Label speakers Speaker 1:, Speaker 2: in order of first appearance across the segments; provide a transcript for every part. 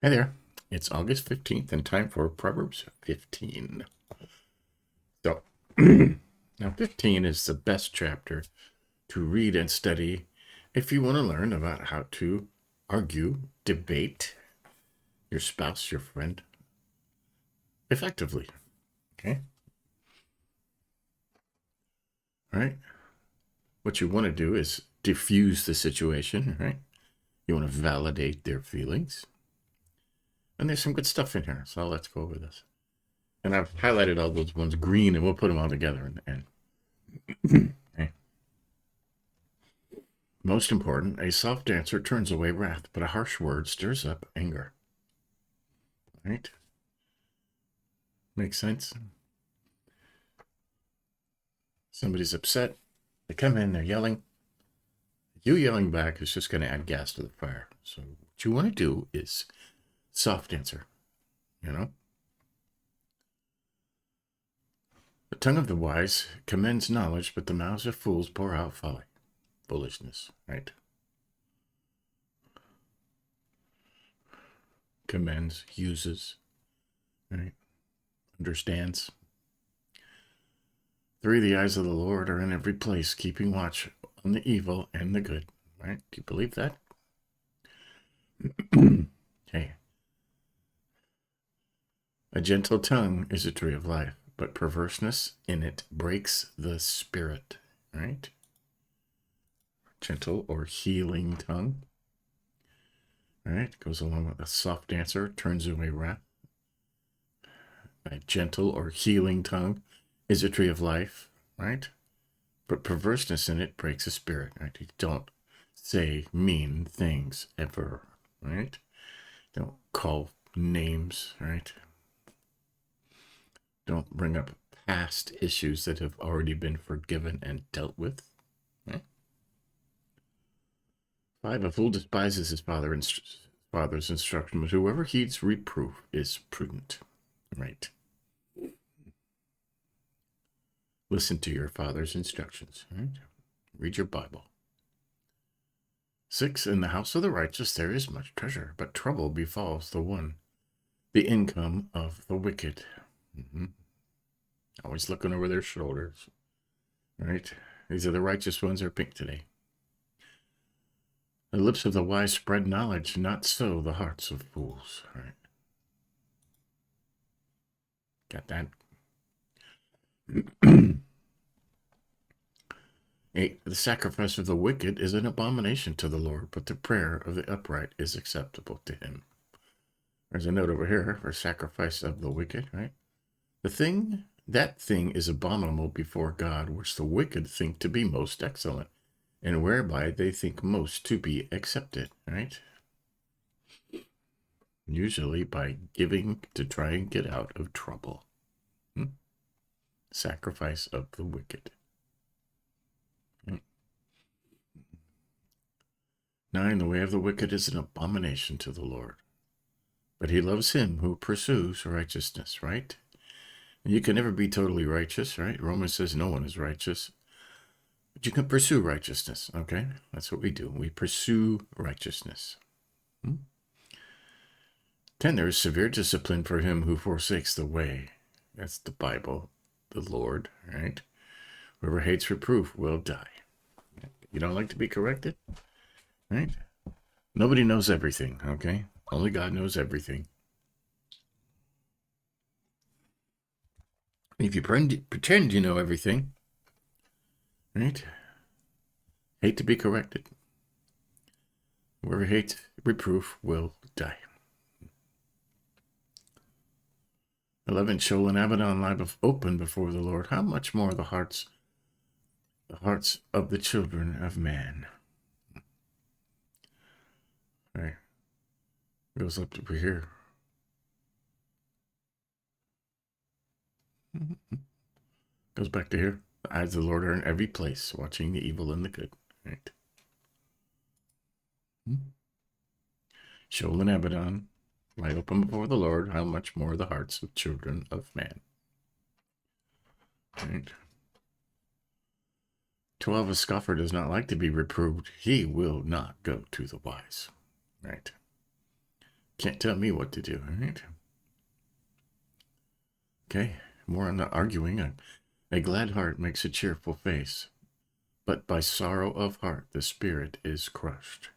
Speaker 1: Hey there, it's August 15th and time for Proverbs 15. So, now 15 is the best chapter to read and study if you want to learn about how to argue, debate your spouse, your friend, effectively. Okay? All right? What you want to do is diffuse the situation, right? You want to validate their feelings. And there's some good stuff in here, so let's go over this. And I've highlighted all those ones green, and we'll put them all together in the end. Okay. Most important, a soft answer turns away wrath, but a harsh word stirs up anger. Right? Makes sense? Somebody's upset. They come in, they're yelling. You yelling back is just going to add gas to the fire. So what you want to do is soft answer, you know? The tongue of the wise commends knowledge, but the mouths of fools pour out folly, foolishness, right? Commends, uses, right? Understands. 3, the eyes of the Lord are in every place, keeping watch on the evil and the good, right? Do you believe that? Okay. A gentle tongue is a tree of life, but perverseness in it breaks the spirit, right? Gentle or healing tongue, right? Goes along with a soft answer, turns away wrath. A gentle or healing tongue is a tree of life, right? But perverseness in it breaks the spirit, right? You don't say mean things ever, right? Don't call names, right? Don't bring up past issues that have already been forgiven and dealt with. Right? 5, a fool despises his father's instruction, but whoever heeds reproof is prudent. Right? Listen to your father's instructions. Right? Read your Bible. 6, in the house of the righteous there is much treasure, but trouble befalls the income of the wicked. Mm-hmm. Always looking over their shoulders. Right? These are the righteous ones. Are pink today. The lips of the wise spread knowledge, not so the hearts of fools. Right? Got that? 8, the sacrifice of the wicked is an abomination to the Lord, but the prayer of the upright is acceptable to him. There's a note over here for sacrifice of the wicked, right? That thing is abominable before God, which the wicked think to be most excellent, and whereby they think most to be accepted, right? Usually by giving to try and get out of trouble. Sacrifice of the wicked. 9, the way of the wicked is an abomination to the Lord, but he loves him who pursues righteousness, right? You can never be totally righteous, right? Romans says no one is righteous. But you can pursue righteousness, okay? That's what we do. We pursue righteousness. 10, there is severe discipline for him who forsakes the way. That's the Bible, the Lord, right? Whoever hates reproof will die. You don't like to be corrected, right? Nobody knows everything, okay? Only God knows everything. If you pretend you know everything, right? Hate to be corrected. Whoever hates reproof will die. 11, Sheol and Abaddon lie open before the Lord. How much more the hearts of the children of man. All right. Goes up over here. Goes back to here. The eyes of the Lord are in every place, watching the evil and the good. Right. Sheol and Abaddon lie open before the Lord. How much more the hearts of children of man. Right. 12, a scoffer does not like to be reproved. He will not go to the wise. Right. Can't tell me what to do, all right? Okay, more on the arguing. A glad heart makes a cheerful face, but by sorrow of heart the spirit is crushed.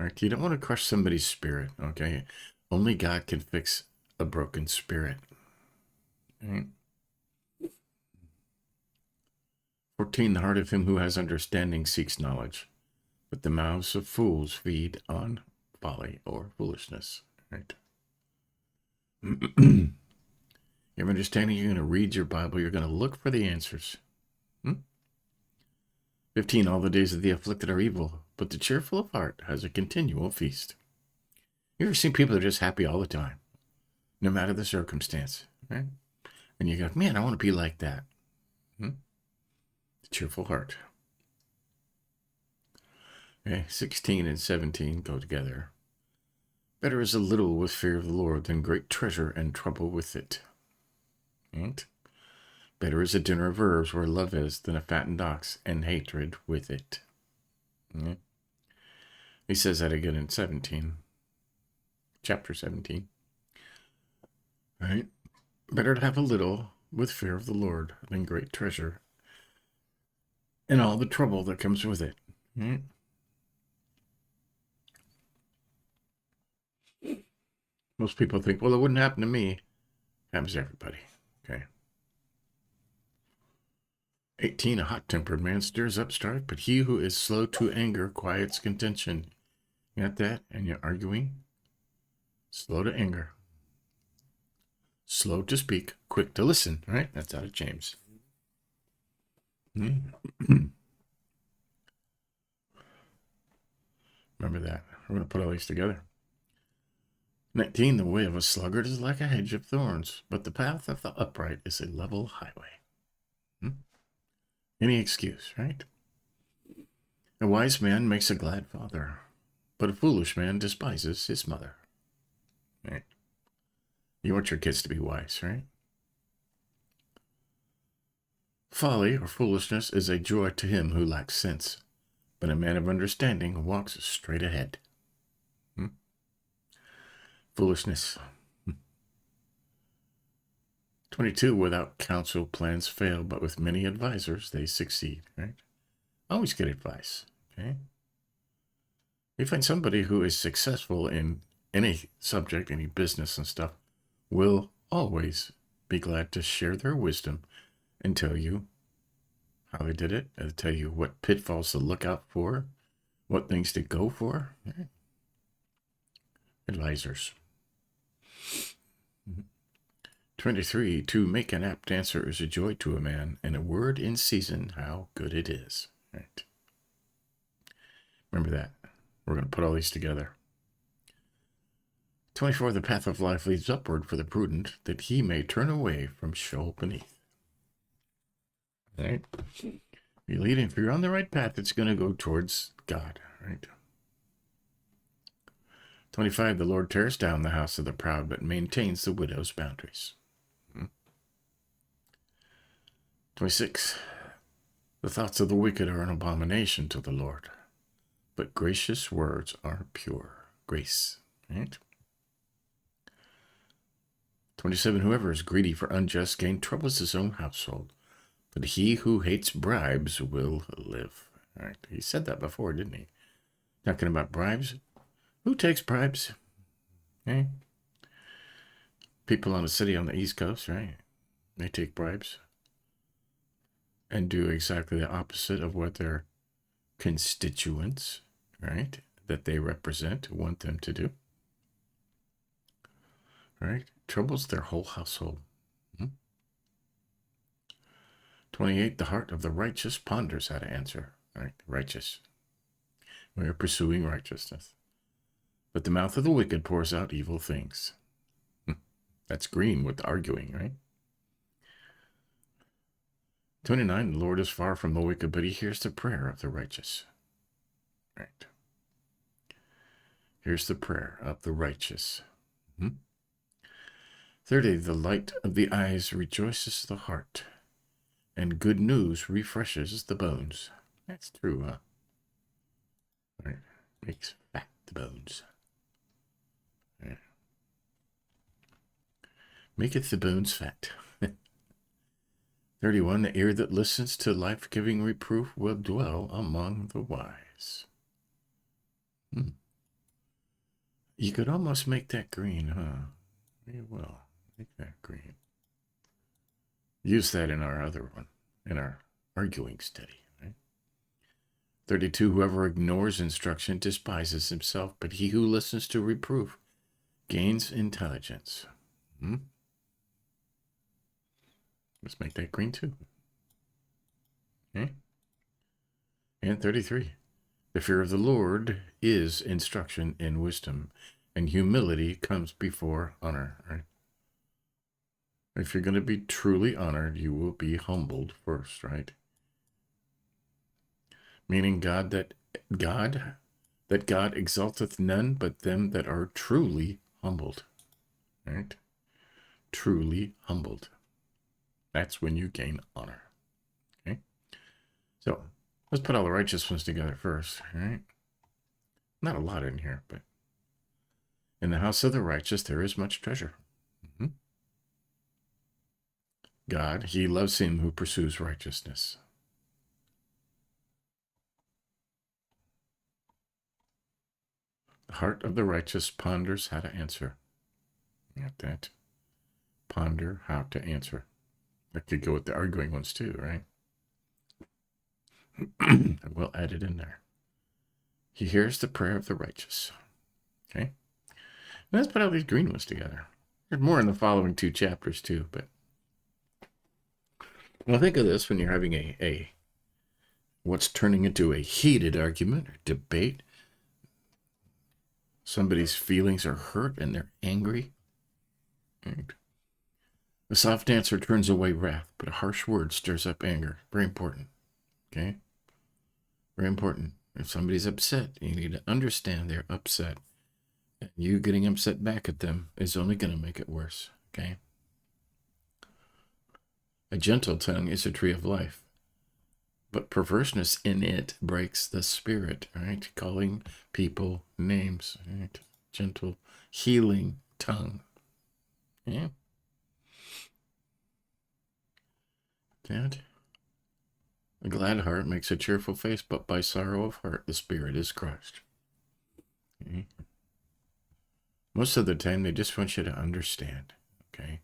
Speaker 1: All right, you don't want to crush somebody's spirit, okay? Only God can fix a broken spirit. All right? 14, the heart of him who has understanding seeks knowledge, but the mouths of fools feed on folly or foolishness. Right? You have understanding, you're going to read your Bible, you're going to look for the answers. 15, all the days of the afflicted are evil, but the cheerful of heart has a continual feast. You ever seen people that are just happy all the time, no matter the circumstance, right? And you go, man, I want to be like that. The cheerful heart. Okay, 16 and 17 go together. Better is a little with fear of the Lord than great treasure and trouble with it. Right? Better is a dinner of herbs where love is than a fattened ox and hatred with it. Right? He says that again in 17. Chapter 17. Right? Better to have a little with fear of the Lord than great treasure and all the trouble that comes with it. Right? Most people think, well, it wouldn't happen to me. It happens to everybody. Okay. 18, a hot-tempered man stirs up strife, but he who is slow to anger quiets contention. You got that? And you're arguing? Slow to anger. Slow to speak, quick to listen, right? That's out of James. Remember that. We're going to put all these together. 19, the way of a sluggard is like a hedge of thorns, but the path of the upright is a level highway. Any excuse, right? A wise man makes a glad father, but a foolish man despises his mother. Right? You want your kids to be wise, right? Folly or foolishness is a joy to him who lacks sense, but a man of understanding walks straight ahead. Foolishness. 22, without counsel, plans fail, but with many advisors, they succeed, right? Always get advice, okay? You find somebody who is successful in any subject, any business and stuff, will always be glad to share their wisdom and tell you how they did it, and tell you what pitfalls to look out for, what things to go for. Right? Advisors. 23, to make an apt answer is a joy to a man, and a word in season, how good it is. Right? Remember that. We're going to put all these together. 24, the path of life leads upward for the prudent, that he may turn away from Sheol beneath. Right? If you're on the right path, it's going to go towards God. Right? 25, the Lord tears down the house of the proud, but maintains the widow's boundaries. 26, the thoughts of the wicked are an abomination to the Lord, but gracious words are pure. Grace. Right? 27, whoever is greedy for unjust gain troubles his own household, but he who hates bribes will live. All right. He said that before, didn't he? Talking about bribes. Who takes bribes? Okay. People on the city on the East Coast, right? They take bribes and do exactly the opposite of what their constituents, right, that they represent, want them to do. Right? Troubles their whole household. 28, the heart of the righteous ponders how to answer. Right? Righteous. We are pursuing righteousness. But the mouth of the wicked pours out evil things. That's green with arguing, right? 29, the Lord is far from the wicked, but he hears the prayer of the righteous. Right. Here's the prayer of the righteous. 30, the light of the eyes rejoices the heart, and good news refreshes the bones. That's true, huh? Right. Makes fat the bones. maketh the bones fat. 31, the ear that listens to life-giving reproof will dwell among the wise. You could almost make that green, huh? Very well. Make that green. Use that in our other one, in our arguing study. Right? 32, whoever ignores instruction despises himself, but he who listens to reproof gains intelligence. Let's make that green too. Okay. And 33, the fear of the Lord is instruction in wisdom, and humility comes before honor. Right? If you're going to be truly honored, you will be humbled first, right? Meaning that God exalteth none but them that are truly humbled. Right? Truly humbled. That's when you gain honor. Okay? So let's put all the righteous ones together first. Right? Not a lot in here, but in the house of the righteous there is much treasure. God, he loves him who pursues righteousness. The heart of the righteous ponders how to answer. Got that? Ponder how to answer. That could go with the arguing ones too, right? We'll add it in there. He hears the prayer of the righteous. Okay? And let's put all these green ones together. There's more in the following 2 chapters too, but well, think of this when you're having a what's turning into a heated argument or debate. Somebody's feelings are hurt and they're angry. Right? A soft answer turns away wrath, but a harsh word stirs up anger. Very important. Okay? Very important. If somebody's upset, you need to understand they're upset. And you getting upset back at them is only going to make it worse. Okay? A gentle tongue is a tree of life, but perverseness in it breaks the spirit, right? Calling people names, right? Gentle, healing tongue. Yeah. That. A glad heart makes a cheerful face, but by sorrow of heart the spirit is crushed. Okay. Most of the time, they just want you to understand. Okay.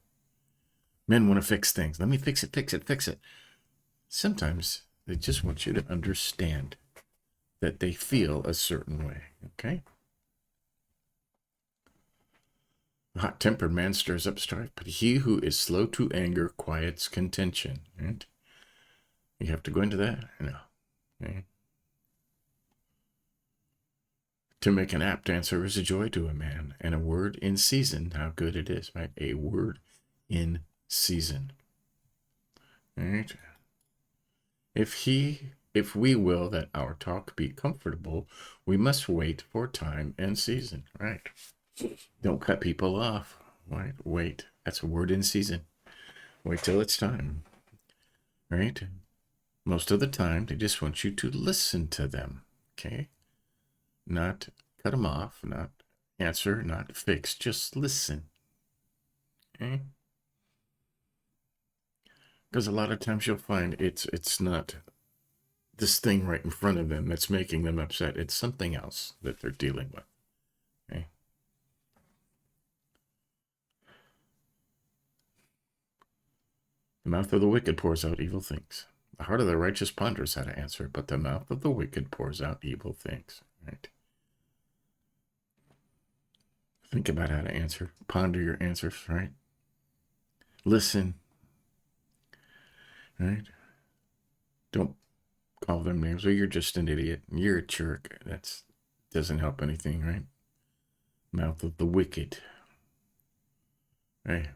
Speaker 1: Men want to fix things. Let me fix it. Sometimes they just want you to understand that they feel a certain way. Okay. A hot-tempered man stirs up strife, but he who is slow to anger quiets contention. Right? You have to go into that? No. Okay. To make an apt answer is a joy to a man, and a word in season, how good it is, right? A word in season. Right? If we will that our talk be comfortable, we must wait for time and season, right? Don't cut people off, right? Wait. That's a word in season. Wait till it's time, right? Most of the time, they just want you to listen to them, okay? Not cut them off, not answer, not fix, just listen, okay? Because a lot of times you'll find it's not this thing right in front of them that's making them upset. It's something else that they're dealing with, okay? The mouth of the wicked pours out evil things. The heart of the righteous ponders how to answer, but the mouth of the wicked pours out evil things, right? Think about how to answer. Ponder your answers, right? Listen, right? Don't call them names. Well, you're just an idiot. You're a jerk. That doesn't help anything, right? Mouth of the wicked. Right?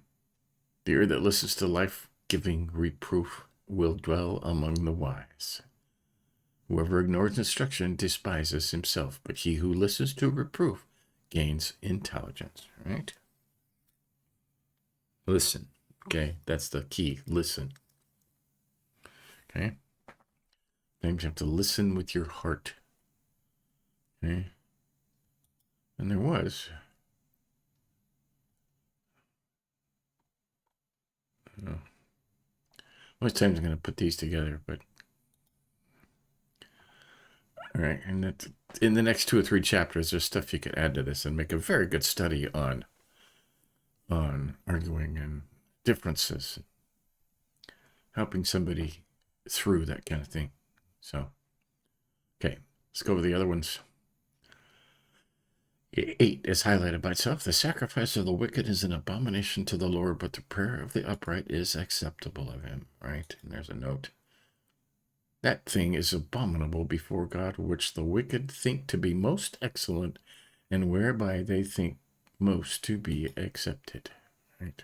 Speaker 1: The ear that listens to life-giving reproof will dwell among the wise. Whoever ignores instruction despises himself, but he who listens to reproof gains intelligence, right? Listen, okay? That's the key. Listen, okay? Things you have to listen with your heart, okay? And there was Oh. Most times I'm going to put these together, but all right. And that, in the next 2 or 3 chapters, there's stuff you could add to this and make a very good study on arguing and differences, helping somebody through that kind of thing. So, okay, let's go over the other ones. 8 is highlighted by itself. The sacrifice of the wicked is an abomination to the Lord, but the prayer of the upright is acceptable of him. Right? And there's a note. That thing is abominable before God, which the wicked think to be most excellent, and whereby they think most to be accepted. Right?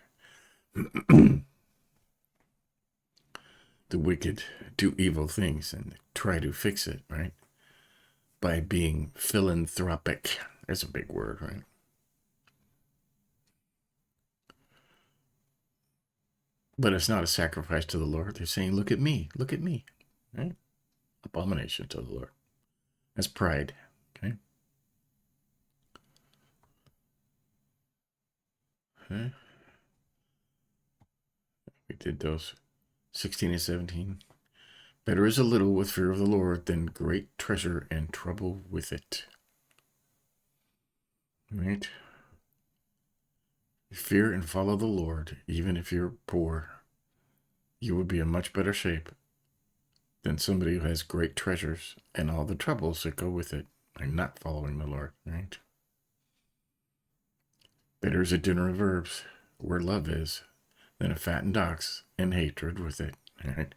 Speaker 1: The wicked do evil things and try to fix it, right? By being philanthropic. That's a big word, right? But it's not a sacrifice to the Lord. They're saying, look at me, right? Abomination to the Lord. That's pride, okay? Okay. We did those 16 and 17. Better is a little with fear of the Lord than great treasure and trouble with it. Right? Fear and follow the Lord, even if you're poor. You would be in much better shape than somebody who has great treasures and all the troubles that go with it by not following the Lord, right? Better is a dinner of herbs where love is than a fattened ox and hatred with it, right?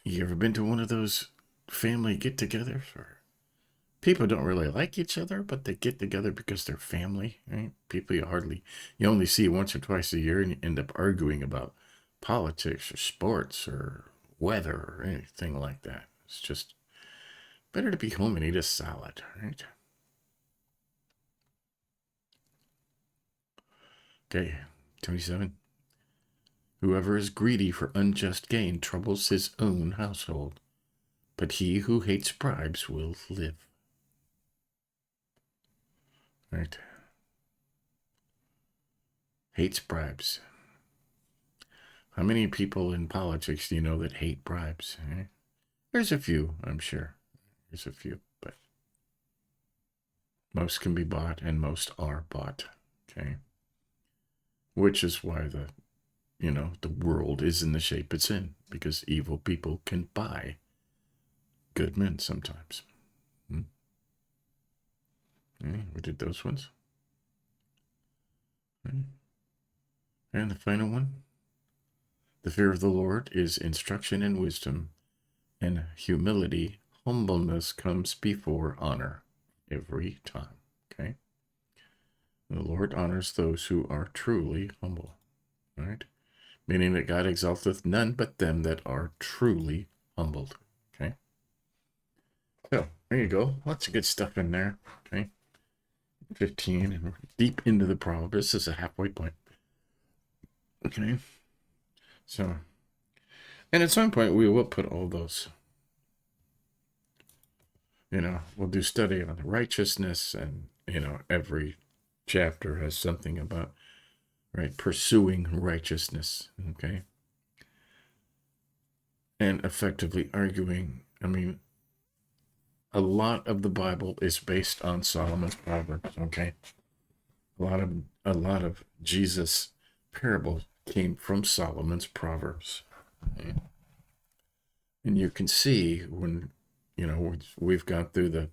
Speaker 1: You ever been to one of those family get-togethers where people don't really like each other, but they get together because they're family, right? People you only see once or twice a year, and you end up arguing about politics or sports or weather or anything like that. It's just better to be home and eat a salad, right? Okay, 27. Whoever is greedy for unjust gain troubles his own household, but he who hates bribes will live. Right? Hates bribes. How many people in politics do you know that hate bribes? Right? There's a few, I'm sure. There's a few, but most can be bought and most are bought. Okay? Which is why the world is in the shape it's in, because evil people can buy good men sometimes. Okay, we did those ones. Okay. And the final one. The fear of the Lord is instruction and wisdom, and humility, humbleness comes before honor every time. Okay? The Lord honors those who are truly humble. Right? Meaning that God exalteth none but them that are truly humbled. Okay? So, there you go. Lots of good stuff in there. Okay? 15, and we're deep into the Proverbs. This is a halfway point. Okay? So, and at some point we will put all those, we'll do study on righteousness, and, every chapter has something about, right, pursuing righteousness, okay? And effectively arguing. I mean, a lot of the Bible is based on Solomon's Proverbs, okay? A lot of Jesus' parables came from Solomon's Proverbs. Okay? And you can see when, we've gone through the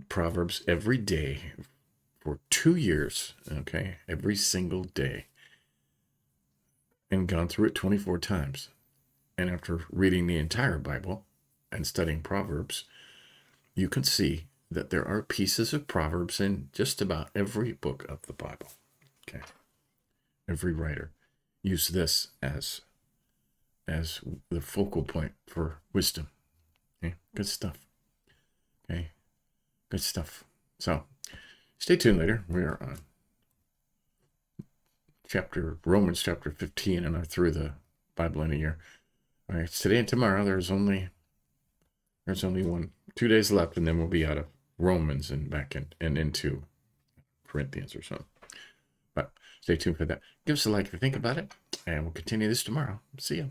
Speaker 1: Proverbs every day for 2 years, okay? Every single day. And gone through it 24 times. And after reading the entire Bible and studying Proverbs, you can see that there are pieces of Proverbs in just about every book of the Bible. Okay. Every writer used this as the focal point for wisdom. Okay. Good stuff. Okay. Good stuff. So stay tuned later. We are on Romans chapter 15, and I'm through the Bible in a year. All right. Today and tomorrow, there's only 2 days left, and then we'll be out of Romans and back and into Corinthians or something. But Stay tuned for that. Give us a like if you think about it, and we'll continue this tomorrow. See you.